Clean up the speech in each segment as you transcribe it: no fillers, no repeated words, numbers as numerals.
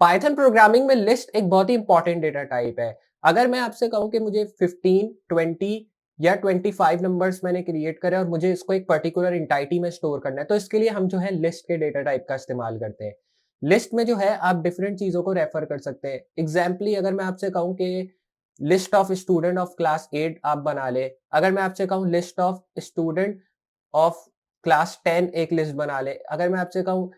Python programming में list एक बहुत ही इंपॉर्टेंट डेटा टाइप है। अगर मैं आपसे कहूं कि मुझे 15, 20 या 25 नंबर्स मैंने क्रिएट करे और मुझे इसको एक पर्टिकुलर इंटाइटी में स्टोर करना है, तो इसके लिए हम जो है लिस्ट के डेटा टाइप का इस्तेमाल करते हैं। लिस्ट में जो है आप डिफरेंट चीजों को रेफर कर सकते हैं। एग्जाम्पली अगर मैं आपसे कहूं कि list of student of class 8 आप बना ले, अगर मैं आपसे कहूं list of student of class 10 एक लिस्ट बना ले, अगर मैं आपसे कहूं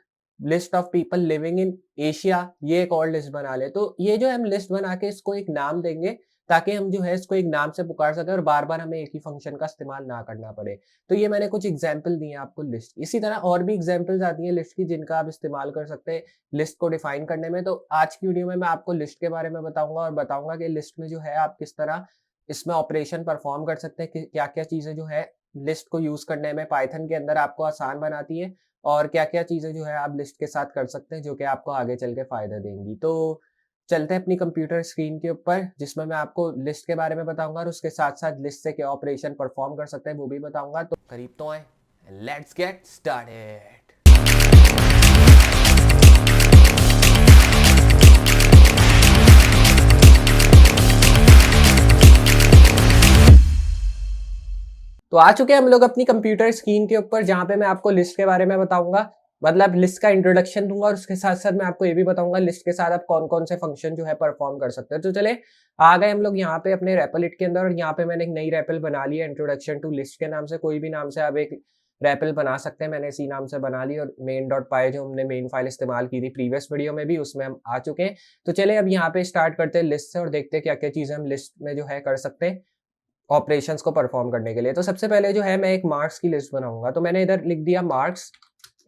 list of people living in Asia ये एक और लिस्ट बना ले, तो ये जो हम लिस्ट बना के इसको एक नाम देंगे ताकि हम जो है इसको एक नाम से पुकार सके और बार बार हमें एक ही फंक्शन का इस्तेमाल ना करना पड़े। तो ये मैंने कुछ एग्जाम्पल दिए आपको लिस्ट। इसी तरह और भी एग्जाम्पल्स आती हैं लिस्ट की जिनका आप इस्तेमाल कर सकते हैं लिस्ट को डिफाइन करने में। तो आज की वीडियो में मैं आपको लिस्ट के बारे में बताऊंगा और बताऊंगा कि लिस्ट में जो है आप किस तरह इसमें ऑपरेशन परफॉर्म कर सकते हैं, क्या क्या चीजें जो है लिस्ट को यूज करने में पाइथन के अंदर आपको आसान बनाती है और क्या-क्या चीज़ें जो है आप लिस्ट के साथ कर सकते हैं जो कि आपको आगे चल के फ़ायदा देंगी। तो चलते हैं अपनी कंप्यूटर स्क्रीन के ऊपर जिसमें मैं आपको लिस्ट के बारे में बताऊँगा और उसके साथ-साथ लिस्ट से क्या ऑपरेशन परफ़ॉर्म कर सकते हैं वो भी बताऊँगा। तो करीब तो आएँ, लेट्स गेट स्टार्टेड। तो आ चुके हैं हम लोग अपनी कंप्यूटर स्क्रीन के ऊपर जहाँ पे मैं आपको लिस्ट के बारे में बताऊंगा, मतलब लिस्ट का इंट्रोडक्शन दूंगा और उसके साथ साथ मैं आपको ये भी बताऊंगा लिस्ट के साथ आप कौन कौन से फंक्शन जो है परफॉर्म कर सकते हैं। तो चले आ गए हम लोग यहाँ पे अपने रेपलिट के अंदर और यहाँ पे मैंने एक नई रेपल बना ली है इंट्रोडक्शन टू लिस्ट के नाम से। कोई भी नाम से आप एक रेपल बना सकते हैं, मैंने इसी नाम से बना ली और मेन डॉट पाई जो हमने मेन फाइल इस्तेमाल की थी प्रीवियस वीडियो में भी उसमें हम आ चुके हैं। तो चले अब यहाँ पे स्टार्ट करते हैं लिस्ट से और देखते हैं क्या क्या चीजें हम लिस्ट में जो है कर सकते हैं ऑपरेशंस को परफॉर्म करने के लिए। तो सबसे पहले जो है मैं एक मार्क्स की लिस्ट बनाऊंगा, तो मैंने इधर लिख दिया मार्क्स।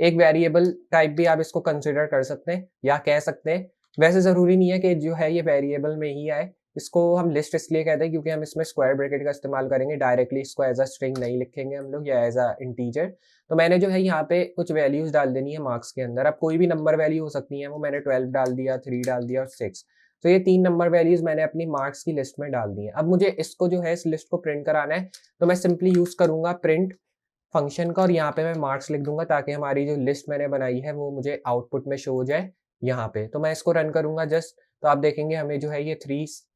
एक वेरिएबल टाइप भी आप इसको कंसिडर कर सकते हैं या कह सकते हैं, वैसे जरूरी नहीं है कि जो है ये वेरिएबल में ही आए। इसको हम लिस्ट इसलिए कहते हैं क्योंकि हम इसमें स्क्वायर ब्रैकेट का इस्तेमाल करेंगे, डायरेक्टली इसको एज अ स्ट्रिंग नहीं लिखेंगे हम लोग या एज अ इंटीजर। तो मैंने जो है यहाँ पे कुछ वैल्यूज डाल देनी है मार्क्स के अंदर। अब कोई भी नंबर वैल्यू हो सकती है, वो मैंने 12 डाल दिया, 3 डाल दिया और 6। तो ये 3 नंबर वैल्यूज मैंने अपनी मार्क्स की लिस्ट में डाल दी है। अब मुझे इसको जो है इस लिस्ट को प्रिंट कराना है, तो मैं सिंपली यूज करूंगा प्रिंट फंक्शन का और यहाँ पे मैं मार्क्स लिख दूंगा ताकि हमारी जो लिस्ट मैंने बनाई है वो मुझे आउटपुट में शो हो जाए यहाँ पे। तो मैं इसको रन करूंगा जस्ट, तो आप देखेंगे हमें जो है ये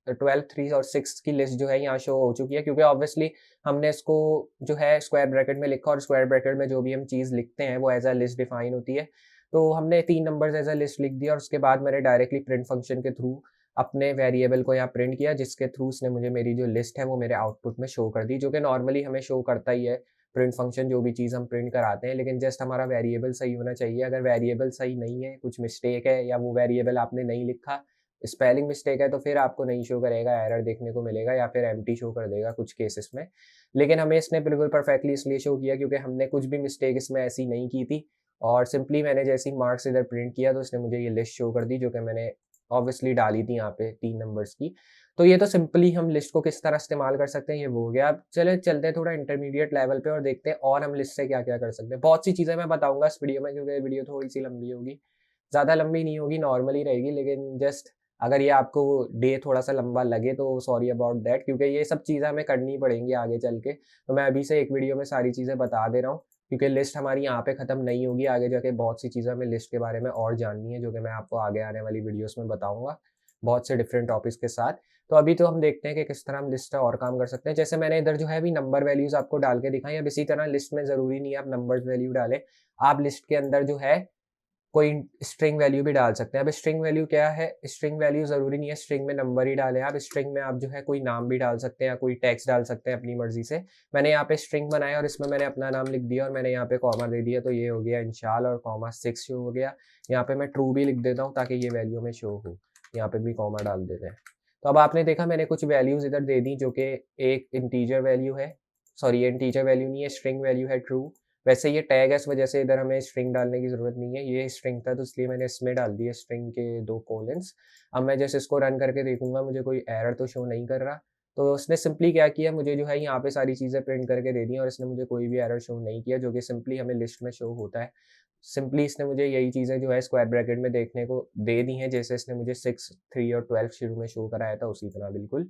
12, 3 और 6 की लिस्ट जो है यहाँ शो हो चुकी है क्योंकि ऑब्वियसली हमने इसको जो है स्क्वायर ब्रैकेट में लिखा और स्क्वायर ब्रैकेट में जो भी हम चीज लिखते हैं वो एज अ लिस्ट डिफाइन होती है। तो हमने 3 नंबर्स एज अ लिस्ट लिख दिया और उसके बाद मैंने डायरेक्टली प्रिंट फंक्शन के थ्रू अपने वेरिएबल को यहाँ प्रिंट किया जिसके थ्रू उसने मुझे मेरी जो लिस्ट है वो मेरे आउटपुट में शो कर दी, जो कि नॉर्मली हमें शो करता ही है प्रिंट फंक्शन जो भी चीज़ हम प्रिंट कराते हैं। लेकिन जस्ट हमारा वेरिएबल सही होना चाहिए। अगर वेरिएबल सही नहीं है, कुछ मिस्टेक है या वो वेरिएबल आपने नहीं लिखा, स्पेलिंग मिस्टेक है, तो फिर आपको नहीं शो करेगा, एरर देखने को मिलेगा या फिर एम्प्टी शो कर देगा कुछ केसेस में। लेकिन हमें इसने बिल्कुल परफेक्टली इसलिए शो किया क्योंकि हमने कुछ भी मिस्टेक इसमें ऐसी नहीं की थी और सिंपली मैंने जैसे ही मार्क्स इधर प्रिंट किया तो इसने मुझे ये लिस्ट शो कर दी जो कि मैंने ऑब्वियसली डाली थी यहाँ पे 3 नंबर्स की। तो ये तो सिंपली हम लिस्ट को किस तरह इस्तेमाल कर सकते हैं ये वो हो गया। अब चले चलते हैं थोड़ा इंटरमीडिएट लेवल पे और देखते हैं और हम लिस्ट से क्या-क्या कर सकते हैं। बहुत सी चीज़ें मैं बताऊँगा इस वीडियो में क्योंकि वीडियो थोड़ी-सी लंबी होगी। ज़्यादा लंबी नहीं होगी, नॉर्मल ही रहेगी, लेकिन जस्ट अगर ये आपको डे थोड़ा-सा लंबा लगे तो सॉरी अबाउट दैट क्योंकि ये सब चीज़ें हमें करनी पड़ेंगी आगे चल के। तो मैं अभी से एक वीडियो में सारी चीज़ें बता दे रहा हूँ क्योंकि लिस्ट हमारी यहाँ पे खत्म नहीं होगी। आगे जाके बहुत सी चीज़ें हमें लिस्ट के बारे में और जाननी है जो कि मैं आपको आगे आने वाली वीडियोज़ में बताऊँगा, बहुत से डिफरेंट टॉपिक्स के साथ। तो अभी तो हम देखते हैं कि किस तरह हम लिस्ट से और काम कर सकते हैं। जैसे मैंने इधर जो है अभी नंबर वैल्यूज़ आपको डाल के दिखाई। अब इसी तरह लिस्ट में ज़रूरी नहीं है आप नंबर्स वैल्यू डालें। आप लिस्ट के अंदर जो है कोई स्ट्रिंग वैल्यू भी डाल सकते हैं। अब स्ट्रिंग वैल्यू क्या है? स्ट्रिंग वैल्यू ज़रूरी नहीं है स्ट्रिंग में नंबर ही डालें आप। स्ट्रिंग में आप जो है कोई नाम भी डाल सकते हैं या कोई टेक्स्ट डाल सकते हैं अपनी मर्ज़ी से। मैंने यहाँ पे स्ट्रिंग बनाया और इसमें मैंने अपना नाम लिख दिया और मैंने यहाँ पे कॉमा दे दिया, तो ये हो गया इंशाल और कॉमा 6 शो हो गया। यहाँ पे मैं ट्रू भी लिख देता हूँ ताकि ये वैल्यू में शो हो। यहाँ पे भी कॉमा डाल देते हैं। तो अब आपने देखा मैंने कुछ वैल्यूज़ इधर दे दी जो कि एक इंटीजर वैल्यू है, सॉरी ये इंटीजर वैल्यू नहीं है, स्ट्रिंग वैल्यू है ट्रू। वैसे ये टैग है इस वजह से इधर हमें स्ट्रिंग डालने की ज़रूरत नहीं है, ये स्ट्रिंग था तो इसलिए मैंने इसमें डाल दिया स्ट्रिंग के 2 कोलन्स। अब मैं जैसे इसको रन करके देखूँगा मुझे कोई एरर तो शो नहीं कर रहा। तो उसने सिंपली क्या किया, मुझे जो है यहाँ पे सारी चीज़ें प्रिंट करके दे दी और इसने मुझे कोई भी एरर शो नहीं किया जो कि सिंपली हमें लिस्ट में शो होता है। सिंपली इसने मुझे यही चीज़ें जो है स्क्वायर ब्रैकेट में देखने को दे दी हैं, जैसे इसने मुझे 6, 3 और 12 शुरू में शो कराया था उसी तरह बिल्कुल।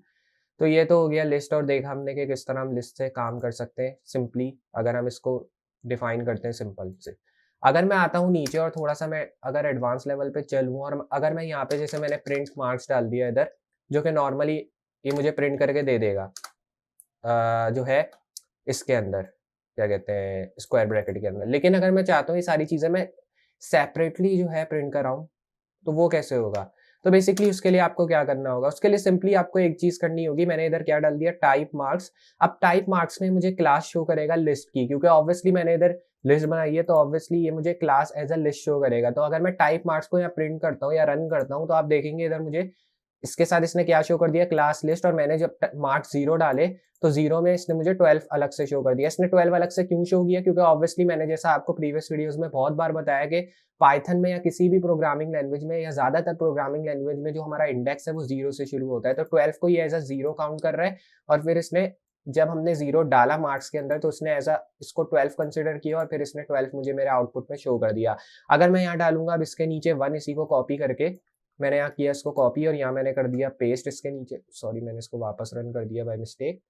तो ये तो हो गया लिस्ट और देखा हमने कि किस तरह हम लिस्ट से काम कर सकते हैं सिंपली अगर हम इसको डिफाइन करते हैं सिंपल से। अगर मैं आता हूँ नीचे और थोड़ा सा मैं अगर एडवांस लेवल पे चलूँ और अगर मैं यहाँ पे जैसे मैंने प्रिंट मार्क्स डाल दिया इधर, जो कि नॉर्मली ये मुझे प्रिंट करके दे देगा जो है इसके अंदर, क्या कहते हैं, स्क्वायर ब्रैकेट के अंदर। लेकिन अगर मैं चाहता हूँ ये सारी चीज़ें मैं सेपरेटली जो है प्रिंट कराऊँ, तो वो कैसे होगा? तो बेसिकली उसके लिए आपको क्या करना होगा, उसके लिए सिंपली आपको एक चीज़ करनी होगी। मैंने इधर क्या डाल दिया, टाइप मार्क्स। अब टाइप मार्क्स में मुझे क्लास शो करेगा लिस्ट की, क्योंकि ऑब्वियसली मैंने इधर लिस्ट बनाई है, तो ऑब्वियसली ये मुझे class as a list show करेगा। तो अगर मैं टाइप मार्क्स को यहाँ प्रिंट करता हूँ या रन करता हूँ, तो आप देखेंगे इधर मुझे इसके साथ इसने क्या शो कर दिया, क्लास लिस्ट। और मैंने जब मार्क्स 0 डाले, तो 0 में इसने मुझे 12 अलग से शो कर दिया। इसने 12 अलग से क्यों शो किया? क्योंकि ऑब्वियसली मैंने जैसा आपको प्रीवियस वीडियोज़ में बहुत बार बताया कि पाइथन में या किसी भी प्रोग्रामिंग लैंग्वेज में या ज़्यादातर प्रोग्रामिंग लैंग्वेज में जो हमारा इंडेक्स है वो 0 से शुरू होता है। तो 12 को ये एज़ अ 0 काउंट कर रहा है, और फिर इसने जब हमने 0 डाला मार्क्स के अंदर, तो उसने एज़ अ इसको 12 कंसिडर किया और फिर इसने 12 मुझे मेरे आउटपुट में शो कर दिया। अगर मैं यहाँ डालूँगा अब इसके नीचे 1, इसी को कॉपी करके मैंने यहाँ किया इसको कॉपी, और यहाँ मैंने कर दिया पेस्ट इसके नीचे। सॉरी, मैंने इसको वापस रन कर दिया बाय मिस्टेक।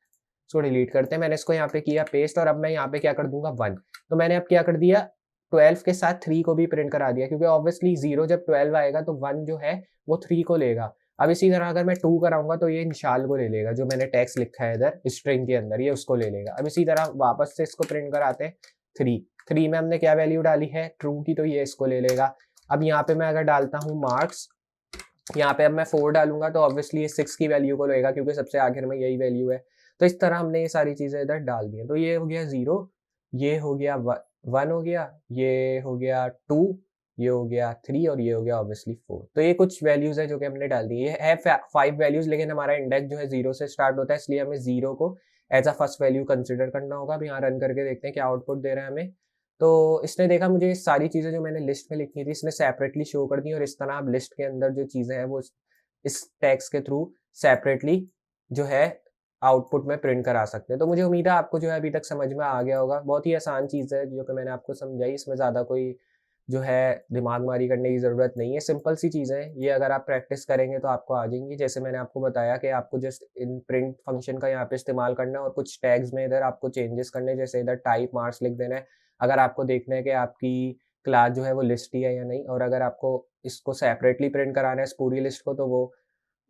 इसको डिलीट करते हैं। मैंने इसको यहाँ पे किया पेस्ट, और अब मैं यहाँ पे क्या कर दूंगा, 1। तो मैंने अब क्या कर दिया, 12 के साथ 3 को भी प्रिंट करा दिया, क्योंकि ऑब्वियसली 0 जब 12 आएगा तो 1 जो है वो 3 को लेगा। अब इसी तरह अगर मैं 2 कराऊंगा तो ये निशाल को ले लेगा, जो मैंने टेक्स्ट लिखा है इधर स्ट्रिंग के अंदर, ये उसको ले लेगा। अब इसी तरह वापस से इसको प्रिंट कराते हैं 3। 3 में हमने क्या वैल्यू डाली है, ट्रू की, तो ये इसको ले लेगा। अब यहाँ पे मैं अगर डालता हूँ मार्क्स, यहाँ पे अब मैं 4 डालूंगा तो ऑब्वियसली ये 6 की वैल्यू को लेगा, क्योंकि सबसे आखिर में यही वैल्यू है। तो इस तरह हमने ये सारी चीजें इधर डाल दी हैं। तो ये हो गया 0, ये हो गया 1 हो गया, ये हो गया 2, ये हो गया 3, और ये हो गया ऑब्वियसली 4। तो ये कुछ वैल्यूज है जो कि हमने डाल दी। ये है 5 वैल्यूज, लेकिन हमारा इंडेक्स जो है 0 से स्टार्ट होता है, इसलिए हमें 0 को as a first value consider करना होगा। अब यहाँ रन करके देखते हैं क्या आउटपुट दे रहा है हमें। तो इसने देखा मुझे सारी चीज़ें जो मैंने लिस्ट में लिखी थी इसने सेपरेटली शो कर दी, और इस तरह आप लिस्ट के अंदर जो चीज़ें हैं वो इस टैग्स के थ्रू सेपरेटली जो है आउटपुट में प्रिंट करा सकते हैं। तो मुझे उम्मीद है आपको जो है अभी तक समझ में आ गया होगा। बहुत ही आसान चीज़ है जो कि मैंने आपको समझाई, इसमें ज़्यादा कोई जो है दिमाग मारी करने की ज़रूरत नहीं है। सिंपल सी चीज़ें हैं, ये अगर आप प्रैक्टिस करेंगे तो आपको आ जाएंगी। जैसे मैंने आपको बताया कि आपको जस्ट इन प्रिंट फंक्शन का यहाँ पे इस्तेमाल करना है, और कुछ टैग्स में इधर आपको चेंजेस करने, जैसे इधर टाइप मार्क्स लिख देना है अगर आपको देखना है कि आपकी क्लास जो है वो लिस्ट ही है या नहीं। और अगर आपको इसको सेपरेटली प्रिंट कराना है इस पूरी लिस्ट को, तो वो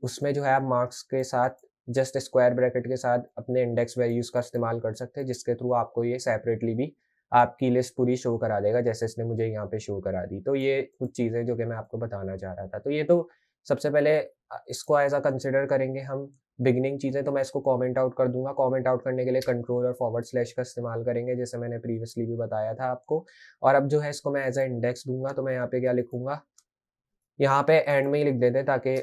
उसमें जो है आप मार्क्स के साथ जस्ट स्क्वायर ब्रैकेट के साथ अपने इंडेक्स वैल्यूज़ का इस्तेमाल कर सकते हैं, जिसके थ्रू आपको ये सेपरेटली भी आपकी लिस्ट पूरी शो करा देगा, जैसे इसने मुझे यहाँ पे शो करा दी। तो ये कुछ चीज़ें जो कि मैं आपको बताना चाह रहा था। तो ये तो सबसे पहले इसको एज़ अ कंसिडर करेंगे हम बिगिनिंग चीज़ें, तो मैं इसको कमेंट आउट कर दूँगा। कमेंट आउट करने के लिए कंट्रोल और फॉरवर्ड स्लैश का इस्तेमाल करेंगे, जैसे मैंने प्रीवियसली भी बताया था आपको। और अब जो है इसको मैं एज़ अ इंडेक्स दूँगा, तो मैं यहाँ पे क्या लिखूँगा, यहाँ पे एंड में ही लिख देते हैं ताकि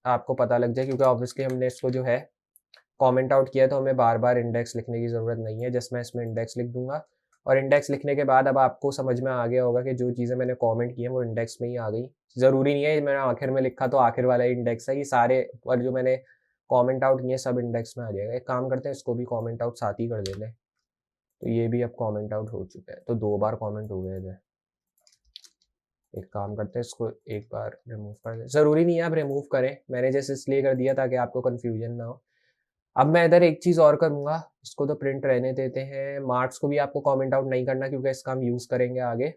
आपको पता लग जाए, क्योंकि ऑब्वियसली हमने इसको जो है कमेंट आउट किया, तो हमें बार-बार इंडेक्स लिखने की ज़रूरत नहीं है। जस्ट मैं इसमें इंडेक्स लिख दूँगा, और इंडेक्स लिखने के बाद अब आपको समझ में आ गया होगा कि जो चीज़ें मैंने कमेंट की हैं वो इंडेक्स में ही आ गई। ज़रूरी नहीं है मैंने आखिर में लिखा तो आखिर वाला ही इंडेक्स है, ये सारे और जो मैंने कमेंट आउट किए सब इंडेक्स में आ जाएगा। एक काम करते हैं, इसको भी कमेंट आउट साथ ही कर देते हैं। तो ये भी अब कमेंट आउट हो चुका है, तो 2 बार कमेंट हो गए थे। एक काम करते हैं, इसको एक बार रिमूव कर दें। ज़रूरी नहीं है आप रिमूव करें, मैंने जैसे इसलिए कर दिया ताकि आपको कन्फ्यूजन ना हो। अब मैं इधर एक चीज़ और करूँगा, इसको तो प्रिंट रहने देते हैं। मार्क्स को भी आपको कमेंट आउट नहीं करना, क्योंकि इसका हम यूज़ करेंगे आगे।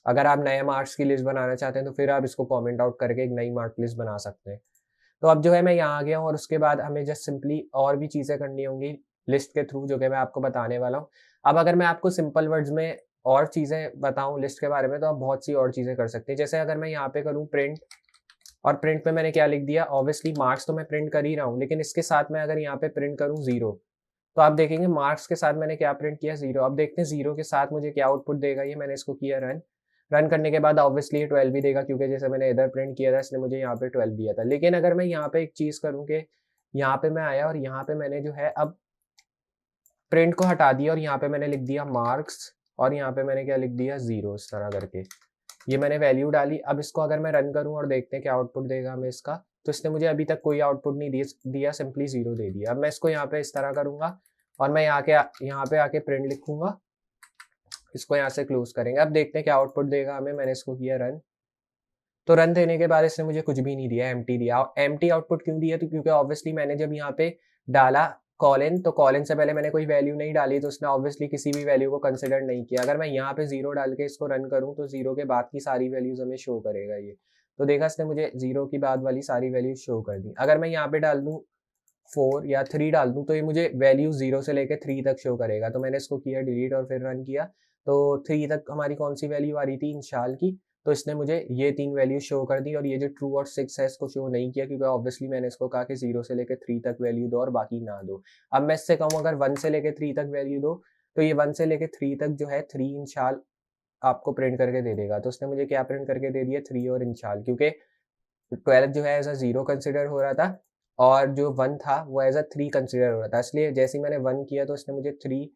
अगर आप नए मार्क्स की लिस्ट बनाना चाहते हैं तो फिर आप इसको कमेंट आउट करके एक नई मार्क लिस्ट बना सकते हैं। तो अब जो है मैं यहाँ आ गया हूँ, और उसके बाद हमें जस्ट सिंपली और भी चीज़ें करनी होंगी लिस्ट के थ्रू, जो कि मैं आपको बताने वाला हूँ। अब अगर मैं आपको सिंपल वर्ड्स में और चीज़ें बताऊँ लिस्ट के बारे में, तो आप बहुत सी और चीज़ें कर सकते हैं। जैसे अगर मैं यहाँ पे करूँ प्रिंट, और प्रिंट में मैंने क्या लिख दिया, ऑब्वियसली मार्क्स तो मैं प्रिंट कर ही रहा हूँ, लेकिन इसके साथ मैं अगर यहाँ पे प्रिंट करूँ 0, तो आप देखेंगे मार्क्स के साथ मैंने क्या प्रिंट किया, 0। अब देखते हैं 0 के साथ मुझे क्या आउटपुट देगा ये। मैंने इसको किया रन। रन करने के बाद ऑब्वियसली ये 12 भी देगा, क्योंकि जैसे मैंने इधर प्रिंट किया था इसने मुझे यहाँ पे 12 दिया था। लेकिन अगर मैं यहाँ पे एक चीज़ करूँ कि यहाँ पे मैं आया और यहाँ पे मैंने जो है अब प्रिंट को हटा दिया, और यहाँ पे मैंने लिख दिया मार्क्स, और यहाँ पे मैंने क्या लिख दिया 0, इस तरह करके ये मैंने वैल्यू डाली। अब इसको अगर मैं रन करूँ और देखते हैं क्या आउटपुट देगा हमें इसका, तो इसने मुझे अभी तक कोई आउटपुट नहीं दिया, सिंपली 0 दे दिया। अब मैं इसको यहाँ पे इस तरह करूँगा, और मैं यहाँ पे आके प्रिंट लिखूंगा, इसको यहाँ से क्लोज करेंगे। अब देखते हैं क्या आउटपुट देगा हमें। मैंने इसको किया रन, तो रन देने के बाद इसने मुझे कुछ भी नहीं दिया, एम्प्टी दिया। एम्प्टी आउटपुट क्यों दिया, तो क्योंकि ऑब्वियसली मैंने जब यहाँ पे डाला कॉलन, तो कॉलन से पहले मैंने कोई वैल्यू नहीं डाली तो उसने ऑब्वियसली किसी भी वैल्यू को कंसिडर नहीं किया। अगर मैं यहाँ पे 0 डाल के इसको रन करूँ तो 0 के बाद की सारी वैल्यूज हमें शो करेगा ये। तो देखा इसने मुझे 0 की बाद वाली सारी वैल्यूज शो कर दी। अगर मैं यहाँ पे डाल दूँ 4 या 3 डाल दूँ तो ये मुझे वैल्यू 0 से लेके 3 तक शो करेगा। तो मैंने इसको किया डिलीट और फिर रन किया। तो 3 तक हमारी कौन सी वैल्यू आ रही थी, इंशाल की। तो इसने मुझे ये 3 वैल्यू शो कर दी और ये जो ट्रू और 6 है इसको शो नहीं किया, क्योंकि ऑब्वियसली मैंने इसको कहा कि 0 से लेके 3 तक वैल्यू दो और बाकी ना दो। अब मैं इससे कहूँ अगर 1 से लेके 3 तक वैल्यू दो, तो ये 1 से लेके 3 तक जो है 3 इंशाल आपको प्रिंट करके दे देगा। तो उसने मुझे क्या प्रिंट करके दे दिया, 3 और इंशाल, क्योंकि 12 जो है एज़ अ 0 कंसिडर हो रहा था और जो 1 था वो एज़ अ 3 कंसिडर हो रहा था। इसलिए जैसे ही मैंने 1 किया तो उसने मुझे 3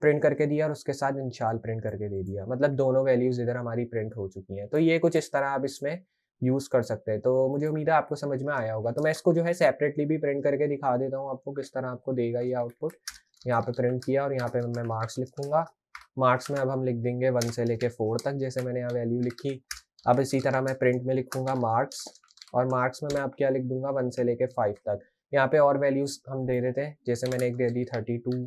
प्रिंट करके दिया और उसके साथ इंशाल प्रिंट करके दे दिया। मतलब दोनों वैल्यूज़ इधर हमारी प्रिंट हो चुकी हैं। तो ये कुछ इस तरह आप इसमें यूज़ कर सकते हैं। तो मुझे उम्मीद है आपको समझ में आया होगा। तो मैं इसको जो है सेपरेटली भी प्रिंट करके दिखा देता हूँ आपको किस तरह आपको देगा ये आउटपुट। यहाँ पे प्रिंट किया और यहाँ पे मैं मार्क्स लिखूँगा। मार्क्स में अब हम लिख देंगे 1 से लेके 4 तक, जैसे मैंने यहाँ वैल्यू लिखी। अब इसी तरह मैं प्रिंट में लिखूँगा मार्क्स, और मार्क्स में मैं अब क्या लिख दूँगा 1 से लेके 5 तक। यहाँ पे और वैल्यूज़ हम दे देते हैं, जैसे मैंने एक दे दी 32,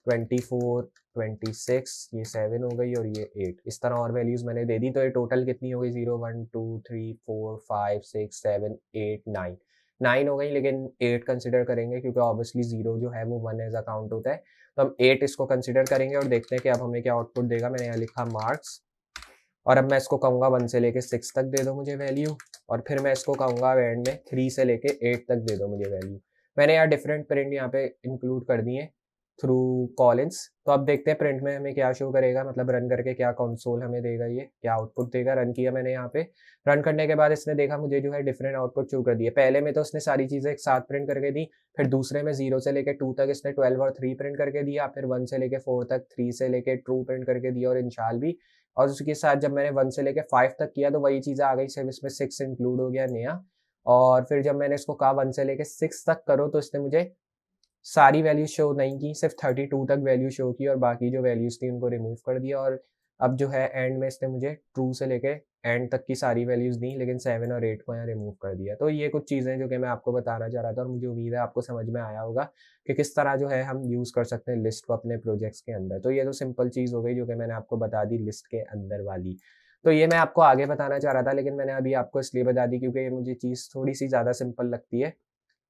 24, 26, ये 7 हो गई और ये 8। इस तरह और वैल्यूज़ मैंने दे दी। तो ये टोटल कितनी हो गई, 0, 1, 2, 3, 4, 5, 6, 7, 8, 9। 9 हो गई, लेकिन 8 कंसिडर करेंगे क्योंकि ऑब्वियसली 0 जो है वो 1 एज़ अ काउंट होता है। तो हम 8 इसको कंसिडर करेंगे और देखते हैं कि अब हमें क्या आउटपुट देगा। मैंने यहाँ लिखा मार्क्स, और अब मैं इसको कहूँगा 1 से लेके 6 तक दे दो मुझे वैल्यू, और फिर मैं इसको कहूँगा एंड में 3 से लेके 8 तक दे दो मुझे वैल्यू। मैंने यहाँ डिफरेंट प्रिंट यहाँ पे इंक्लूड कर दिए थ्रू कॉलिन्स। तो अब देखते हैं प्रिंट में हमें क्या शो करेगा, मतलब रन करके क्या कंसोल हमें देगा, ये क्या आउटपुट देगा। रन किया मैंने यहाँ पे, रन करने के बाद इसने देखा मुझे जो है डिफरेंट आउटपुट शो कर दिए। पहले में तो उसने सारी चीज़ें एक साथ प्रिंट करके दी, फिर दूसरे में 0 से लेके 2 तक इसने 12 और 3 प्रिंट करके दिया, फिर 1 से लेके 4 तक 3 से लेके ट्रू प्रिंट करके दिया और इंशाल भी। और उसके साथ जब मैंने 1 से लेके 5 तक किया तो वही चीज़ें आ गई, सिर्फ इसमें 6 इंक्लूड हो गया नया। और फिर जब मैंने इसको कहा 1 से लेके 6 तक करो तो इसने मुझे सारी वैल्यू शो नहीं की, सिर्फ 32 तक वैल्यू शो की और बाकी जो वैल्यूज़ थी उनको रिमूव कर दिया। और अब जो है एंड में इसने मुझे ट्रू से लेके एंड तक की सारी वैल्यूज़ दी, लेकिन 7 और 8 को यहाँ रिमूव कर दिया। तो ये कुछ चीज़ें जो कि मैं आपको बताना चाह रहा था और मुझे उम्मीद है आपको समझ में आया होगा कि किस तरह जो है हम यूज़ कर सकते हैं लिस्ट को अपने प्रोजेक्ट्स के अंदर। तो ये तो सिंपल चीज़ हो गई जो कि मैंने आपको बता दी लिस्ट के अंदर वाली। तो ये मैं आपको आगे बताना चाह रहा था, लेकिन मैंने अभी आपको इसलिए बता दी क्योंकि ये मुझे चीज़ थोड़ी-सी ज़्यादा सिंपल लगती है,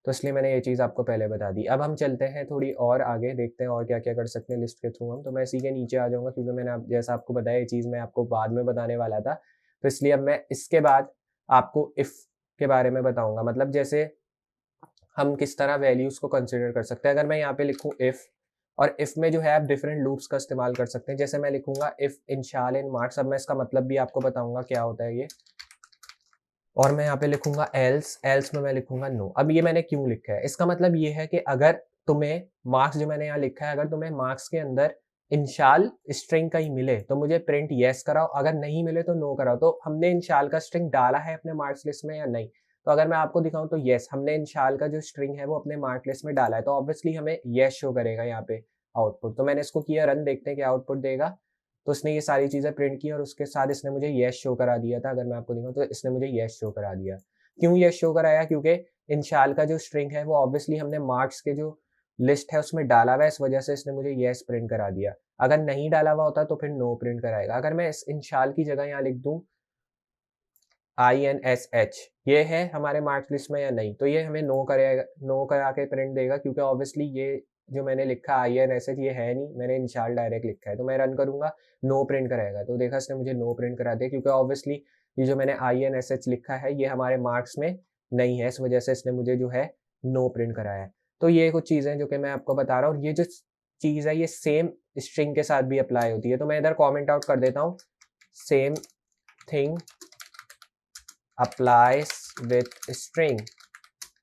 तो इसलिए मैंने ये चीज़ आपको पहले बता दी। अब हम चलते हैं थोड़ी और आगे, देखते हैं और क्या-क्या कर सकते हैं लिस्ट के थ्रू हम। तो मैं इसी के नीचे आ जाऊँगा क्योंकि मैंने आप जैसा आपको बताया ये चीज़ मैं आपको बाद में बताने वाला था। तो इसलिए अब मैं इसके बाद आपको इफ के बारे में बताऊँगा। मतलब जैसे हम किस तरह वैल्यूज़ को कंसिडर कर सकते हैं। अगर मैं यहाँ पे लिखूँ इफ, और इफ में जो है आप डिफरेंट लूप्स का इस्तेमाल कर सकते हैं। जैसे मैं लिखूँगा इफ इंशाल इन मार्क्स, अब मैं इसका मतलब भी आपको बताऊँगा क्या होता है ये। और मैं यहाँ पे लिखूँगा एल्स, एल्स में मैं लिखूँगा नो। अब ये मैंने क्यों लिखा है? इसका मतलब ये है कि अगर तुम्हें मार्क्स जो मैंने यहाँ लिखा है, अगर तुम्हें मार्क्स के अंदर इंशाल स्ट्रिंग कहीं मिले तो मुझे प्रिंट येस कराओ, अगर नहीं मिले तो नो कराओ। तो हमने इंशाल का स्ट्रिंग डाला है अपने मार्क्स लिस्ट में या नहीं? तो अगर मैं आपको दिखाऊँ तो येस, हमने इंशाल का जो स्ट्रिंग है वो अपने मार्क लिस्ट में डाला है, तो ऑब्वियसली हमें येस शो करेगा यहाँ पे आउटपुट। तो मैंने इसको किया रन, देखते हैं क्या आउटपुट देगा। तो इसने ये सारी चीज़ें प्रिंट की और उसके साथ इसने मुझे येस शो करा दिया था। अगर मैं आपको दिखाऊँ तो इसने मुझे येस शो करा दिया। क्यों येस शो कराया? क्योंकि इंशाल का जो स्ट्रिंग है वो ऑब्वियसली हमने मार्क्स के जो लिस्ट है उसमें डाला हुआ है, इस वजह से इसने मुझे येस प्रिंट करा दिया। अगर नहीं डाला हुआ होता तो फिर नो प्रिंट कराएगा। अगर मैं इस इंशाल की जगह यहाँ लिख दूँ INSH, ये है हमारे मार्क्स लिस्ट में या नहीं, तो ये हमें नो करेगा, नो करा के प्रिंट देगा, क्योंकि ऑब्वियसली ये जो मैंने लिखा INSH ये है नहीं, मैंने इंशाल डायरेक्ट लिखा है। तो मैं रन करूँगा, नो प्रिंट कराएगा। तो देखा इसने मुझे नो प्रिंट करा दिया, क्योंकि ऑब्वियसली ये जो मैंने INSH लिखा है ये हमारे मार्क्स में नहीं है, इस वजह से इसने मुझे जो है नो प्रिंट कराया है। तो ये कुछ चीज़ें जो कि मैं आपको बता रहा हूँ, और ये जो चीज़ है ये सेम स्ट्रिंग के साथ भी अप्लाई होती है। तो मैं इधर कॉमेंट आउट कर देता हूँ, same thing applies with string.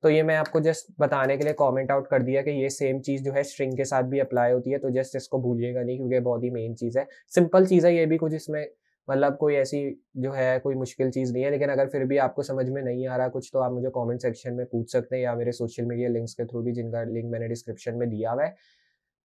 तो ये मैं आपको जस्ट बताने के लिए कमेंट आउट कर दिया कि ये सेम चीज़ जो है स्ट्रिंग के साथ भी अप्लाई होती है। तो जस्ट इसको भूलिएगा नहीं, क्योंकि बहुत ही मेन चीज़ है, सिंपल चीज़ है ये भी, कुछ इसमें मतलब कोई ऐसी जो है कोई मुश्किल चीज़ नहीं है। लेकिन अगर फिर भी आपको समझ में नहीं आ रहा कुछ, तो आप मुझे कमेंट सेक्शन में पूछ सकते हैं या मेरे सोशल मीडिया लिंक्स के थ्रू भी, जिनका लिंक मैंने डिस्क्रिप्शन में दिया हुआ है।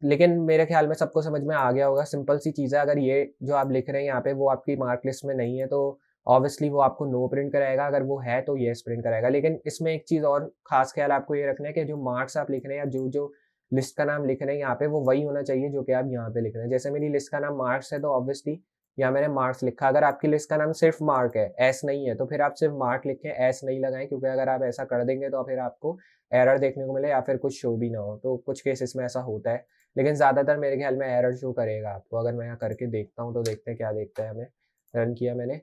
लेकिन मेरे ख्याल में सबको समझ में आ गया होगा, सिंपल सी चीज़ है। अगर ये जो आप लिख रहे हैं यहाँ पे वो आपकी मार्क लिस्ट में नहीं है तो ऑब्वियसली वो आपको नो प्रिंट कराएगा, अगर वो है तो येस प्रिंट कराएगा। लेकिन इसमें एक चीज़ और ख़ास ख्याल आपको ये रखना है कि जो मार्क्स आप लिख रहे हैं या जो लिस्ट का नाम लिख रहे हैं यहाँ पे वो वही होना चाहिए जो कि आप यहाँ पे लिख रहे हैं। जैसे मेरी लिस्ट का नाम मार्क्स है तो ऑब्वियसली यहाँ मैंने मार्क्स लिखा। अगर आपकी लिस्ट का नाम सिर्फ मार्क है, एस नहीं है, तो फिर आप सिर्फ मार्क लिखें, एस नहीं लगाएं, क्योंकि अगर आप ऐसा कर देंगे तो फिर आपको एरर देखने को मिले या फिर कुछ शो भी ना हो। तो कुछ केसेस में ऐसा होता है, लेकिन ज़्यादातर मेरे ख्याल में एरर शो करेगा आपको। अगर मैं यहाँ करके देखता हूँ तो देखते हैं क्या देखता है हमें। रन किया मैंने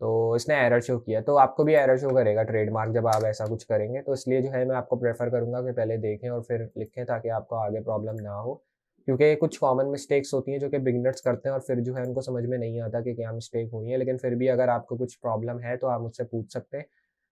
तो इसने एरर शो किया, तो आपको भी एरर शो करेगा ट्रेडमार्क जब आप ऐसा कुछ करेंगे। तो इसलिए जो है मैं आपको प्रेफर करूंगा कि पहले देखें और फिर लिखें, ताकि आपको आगे प्रॉब्लम ना हो। क्योंकि कुछ कॉमन मिस्टेक्स होती हैं जो कि बिगिनर्स करते हैं और फिर जो है उनको समझ में नहीं आता कि क्या मिस्टेक हुई है। लेकिन फिर भी अगर आपको कुछ प्रॉब्लम है तो आप मुझसे पूछ सकते हैं,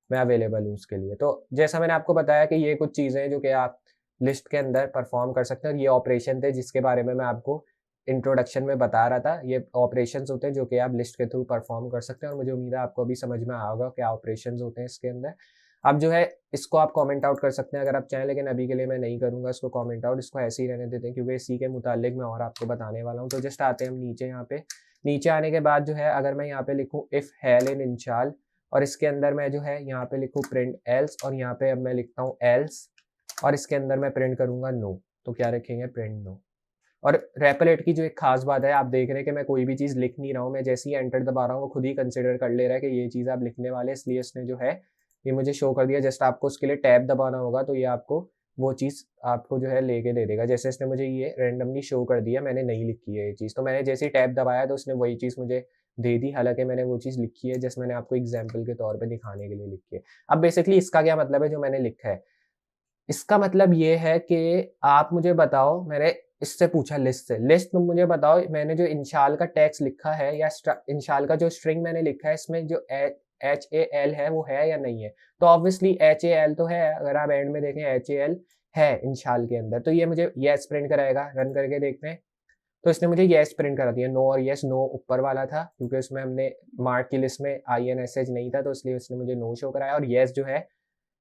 मैं अवेलेबल हूँ उसके लिए। तो जैसा मैंने आपको बताया कि ये कुछ चीज़ें हैं जो कि आप लिस्ट के अंदर परफॉर्म कर सकते हैं, और ये ऑपरेशन थे जिसके बारे में मैं आपको इंट्रोडक्शन में बता रहा था। ये ऑपरेशंस होते हैं जो कि आप लिस्ट के थ्रू परफॉर्म कर सकते हैं, और मुझे उम्मीद है आपको अभी समझ में आया होगा क्या ऑपरेशंस होते हैं इसके अंदर। अब जो है इसको आप कमेंट आउट कर सकते हैं अगर आप चाहें, लेकिन अभी के लिए मैं नहीं करूँगा इसको कमेंट आउट, इसको ऐसे ही रहने देते हैं, क्योंकि इसी के मुतालिक मैं और आपको बताने वाला हूँ। तो जस्ट आते हैं हम नीचे। यहाँ पे नीचे आने के बाद जो है अगर मैं यहाँ पे लिखूँ इफ़ हेल इन इंशाल, और इसके अंदर मैं जो है यहाँ पे लिखूँ प्रिंट एल्स, और यहाँ पे अब मैं लिखता हूँ एल्स, और इसके अंदर मैं प्रिंट करूँगा नो। तो क्या रखेंगे? Print no. और रेपलेट की जो एक खास बात है, आप देख रहे हैं कि मैं कोई भी चीज़ लिख नहीं रहा हूँ, मैं जैसे ही एंटर दबा रहा हूँ वो खुद ही कंसिडर कर ले रहा है कि ये चीज़ आप लिखने वाले हैं, इसलिए इसने जो है ये मुझे शो कर दिया। जस्ट आपको उसके लिए टैब दबाना होगा तो ये आपको वो चीज़ आपको जो है लेके दे देगा। जैसे इसने मुझे ये रैंडमली शो कर दिया, मैंने नहीं लिखी है ये चीज़, तो मैंने जैसे ही टैब दबाया तो उसने वही चीज़ मुझे दे दी, हालांकि मैंने वो चीज़ लिखी है जैसे मैंने आपको एग्जाम्पल के तौर पर दिखाने के लिए लिखी है। अब बेसिकली इसका क्या मतलब है जो मैंने लिखा है? इसका मतलब ये है कि आप मुझे बताओ, मैंने इससे पूछा लिस्ट से, लिस्ट तुम मुझे बताओ मैंने जो इंशाल का टेक्स्ट लिखा है या इंशाल का जो स्ट्रिंग मैंने लिखा है इसमें जो HAL है वो है या नहीं है। तो ऑब्वियसली HAL तो है, अगर आप एंड में देखें HAL है इंशाल के अंदर, तो ये मुझे येस प्रिंट कराएगा। रन करके देखते हैं तो इसने मुझे येस प्रिंट करा दिया। नो और येस, नो ऊपर वाला था क्योंकि उसमें हमने मार्क की लिस्ट में INSH नहीं था, तो इसलिए उसने मुझे नो शो कराया, और येस जो है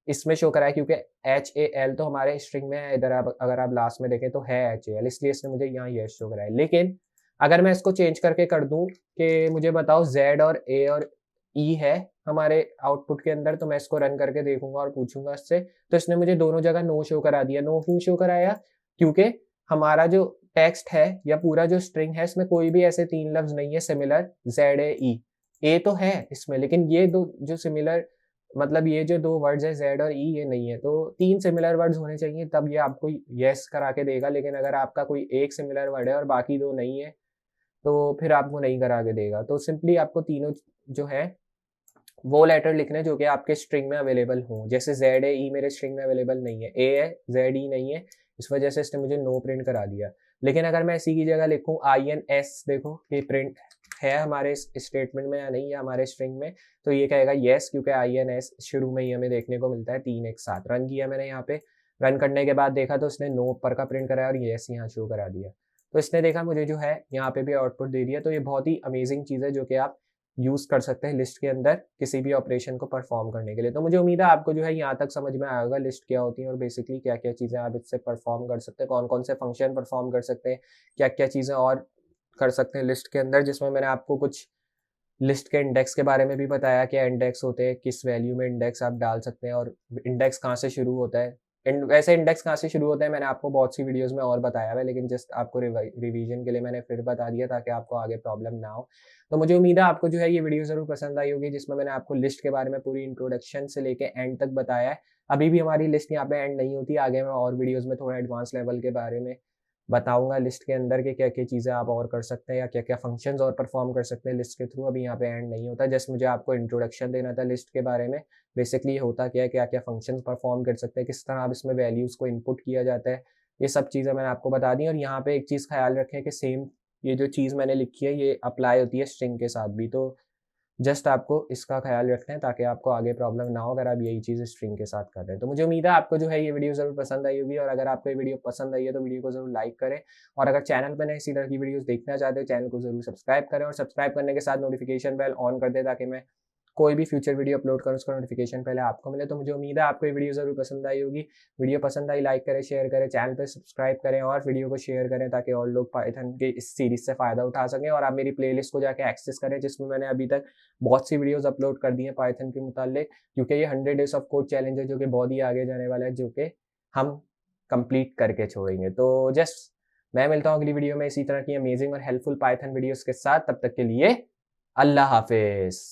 इसमें शो करा है क्योंकि HAL तो हमारे स्ट्रिंग में है। इधर आप अगर आप लास्ट में देखें तो है HAL, इसलिए इसने मुझे यहाँ यस शो करा है। लेकिन अगर मैं इसको चेंज करके कर दूं कि मुझे बताओ Z और A और E है हमारे आउटपुट के अंदर, तो मैं इसको रन करके देखूंगा और पूछूंगा इससे, तो इसने मुझे दोनों जगह नो शो करा दिया। नो क्यों शो कराया? क्योंकि हमारा जो टेक्स्ट है या पूरा जो स्ट्रिंग है इसमें कोई भी ऐसे 3 लफ्ज नहीं है सिमिलर ZAE। तो है इसमें, लेकिन ये दो जो सिमिलर, मतलब ये जो 2 वर्ड्स है Z और E, ये नहीं है। तो 3 सिमिलर वर्ड्स होने चाहिए तब ये आपको येस करा के देगा। लेकिन अगर आपका कोई एक सिमिलर वर्ड है और बाकी 2 नहीं है तो फिर आपको नहीं करा के देगा। तो सिंपली आपको तीनों जो है वो लेटर लिखने जो कि आपके स्ट्रिंग में अवेलेबल हों। जैसे ZAE मेरे स्ट्रिंग में अवेलेबल नहीं है, A है, ZE नहीं है, इस वजह से इसने मुझे नो प्रिंट करा दिया। लेकिन अगर मैं इसी की जगह लिखूँ INS, देखो ये प्रिंट है हमारे स्टेटमेंट में या नहीं है हमारे स्ट्रिंग में, तो ये कहेगा येस, क्योंकि INS शुरू में ही हमें देखने को मिलता है 3 एक साथ। रन किया मैंने यहाँ पे, रन करने के बाद देखा तो इसने नो ऊपर का प्रिंट कराया और येस यहाँ शो करा दिया। तो इसने देखा मुझे जो है यहाँ पे भी आउटपुट दे दिया। तो ये बहुत ही अमेजिंग चीज़ है जो कि आप यूज़ कर सकते हैं लिस्ट के अंदर किसी भी ऑपरेशन को परफॉर्म करने के लिए। तो मुझे उम्मीद है आपको जो है यहाँ तक समझ में आया होगा लिस्ट क्या होती है और बेसिकली क्या क्या चीज़ें आप इससे परफॉर्म कर सकते हैं, कौन कौन से फंक्शन परफॉर्म कर सकते हैं, क्या क्या चीज़ें और कर सकते हैं लिस्ट के अंदर। जिसमें मैंने आपको कुछ लिस्ट के इंडेक्स के बारे में भी बताया, क्या इंडेक्स होते हैं, किस वैल्यू में इंडेक्स आप डाल सकते हैं, और इंडेक्स कहाँ से शुरू होता है। वैसे इंडेक्स कहाँ से शुरू होता है मैंने आपको बहुत सी वीडियोस में और बताया हुआ है, लेकिन जस्ट आपको रिवीजन के लिए मैंने फिर बता दिया ताकि आपको आगे प्रॉब्लम ना हो। तो मुझे उम्मीद है आपको जो है ये वीडियो ज़रूर पसंद आई होगी, जिसमें मैंने आपको लिस्ट के बारे में पूरी इंट्रोडक्शन से लेके एंड तक बताया है। अभी भी हमारी लिस्ट यहाँ पे एंड नहीं होती, आगे मैं और वीडियोज़ में थोड़ा एडवांस लेवल के बारे में बताऊंगा लिस्ट के अंदर के क्या क्या चीज़ें आप और कर सकते हैं या क्या क्या फंक्शंस और परफॉर्म कर सकते हैं लिस्ट के थ्रू। अभी यहाँ पे एंड नहीं होता, जस्ट मुझे आपको इंट्रोडक्शन देना था लिस्ट के बारे में। बेसिकली ये होता क्या है, क्या क्या फंक्शंस परफॉर्म कर सकते हैं, किस तरह आप इसमें वैल्यूज़ को इनपुट किया जाता है, ये सब चीज़ें मैंने आपको बता दी। और यहाँ पे एक चीज़ ख्याल रखें कि सेम ये जो चीज़ मैंने लिखी है ये अप्लाई होती है स्ट्रिंग के साथ भी। तो जस्ट आपको इसका ख्याल रखना है ताकि आपको आगे प्रॉब्लम ना हो अगर आप यही चीज़ स्ट्रिंग के साथ कर रहे हैं। तो मुझे उम्मीद है आपको जो है ये वीडियो ज़रूर पसंद आई होगी, और अगर आपको ये वीडियो पसंद आई है तो वीडियो को ज़रूर लाइक करें, और अगर चैनल पर नए इसी तरह की वीडियोस देखना चाहते हो चैनल को ज़रूर सब्सक्राइब करें, और सब्सक्राइब करने के साथ नोटिफिकेशन बेल ऑन कर दें ताकि मैं कोई भी फ्यूचर वीडियो अपलोड करूँ उसका नोटिफिकेशन पहले आपको मिले। तो मुझे उम्मीद है आपको ये वीडियो ज़रूर पसंद आई होगी। वीडियो पसंद आई लाइक करें, शेयर करें, चैनल पे सब्सक्राइब करें और वीडियो को शेयर करें ताकि और लोग पाइथन के इस सीरीज़ से फ़ायदा उठा सकें। और आप मेरी प्लेलिस्ट को जाके एक्सेस करें जिसमें मैंने अभी तक बहुत सी वीडियोज़ अपलोड कर दी हैं पाइथन के मुताल्लिक, क्योंकि ये 100 डेज़ ऑफ कोड चैलेंज है जो कि बहुत ही आगे जाने वाला है, जो कि हम कंप्लीट करके छोड़ेंगे। तो जस्ट मैं मिलता हूँ अगली वीडियो में इसी तरह की अमेजिंग और हेल्पफुल पाइथन वीडियोस के साथ। तब तक के लिए अल्लाह हाफिज।